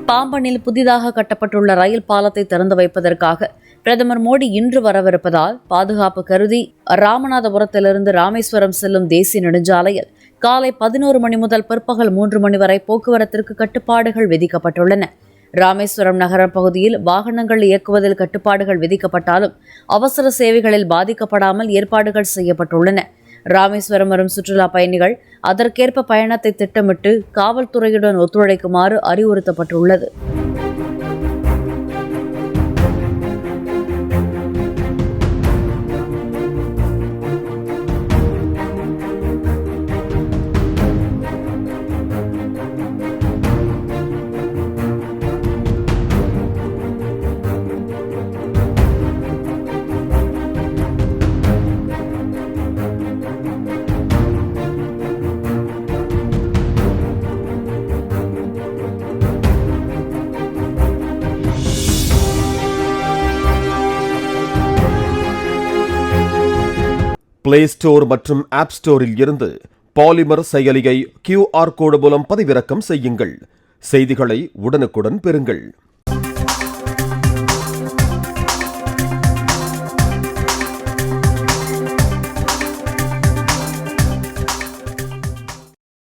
பாம்பனில் புதிதாக கட்டப்பட்டுள்ள ரயில் பாலத்தை திறந்து வைப்பதற்காக பிரதமர் மோடி இன்று வரவிருப்பதால் பாதுகாப்பு கருதி ராமநாதபுரத்திலிருந்து ராமேஸ்வரம் செல்லும் தேசிய நெடுஞ்சாலையில் காலை 11 மணி முதல் பிற்பகல் 3 மணி வரை போக்குவரத்திற்கு கட்டுப்பாடுகள் விதிக்கப்பட்டுள்ளன. ராமேஸ்வரம் நகர பகுதியில் வாகனங்கள் இயக்குவதில் கட்டுப்பாடுகள் விதிக்கப்பட்டாலும் அவசர சேவைகளில் பாதிக்கப்படாமல் ஏற்பாடுகள் செய்யப்பட்டுள்ளன. ராமேஸ்வரம் வரும் சுற்றுலா பயணிகள் அதற்கேற்ப பயணத்தை திட்டமிட்டு காவல்துறையுடன் ஒத்துழைக்குமாறு அறிவுறுத்தப்பட்டுள்ளது. பிளே ஸ்டோர் மற்றும் ஆப் ஸ்டோரில் இருந்து பாலிமர் செயலியை QR கோடு மூலம் பதிவிறக்கம் செய்யுங்கள். செய்திகளை உடனுக்குடன் பெறுங்கள்.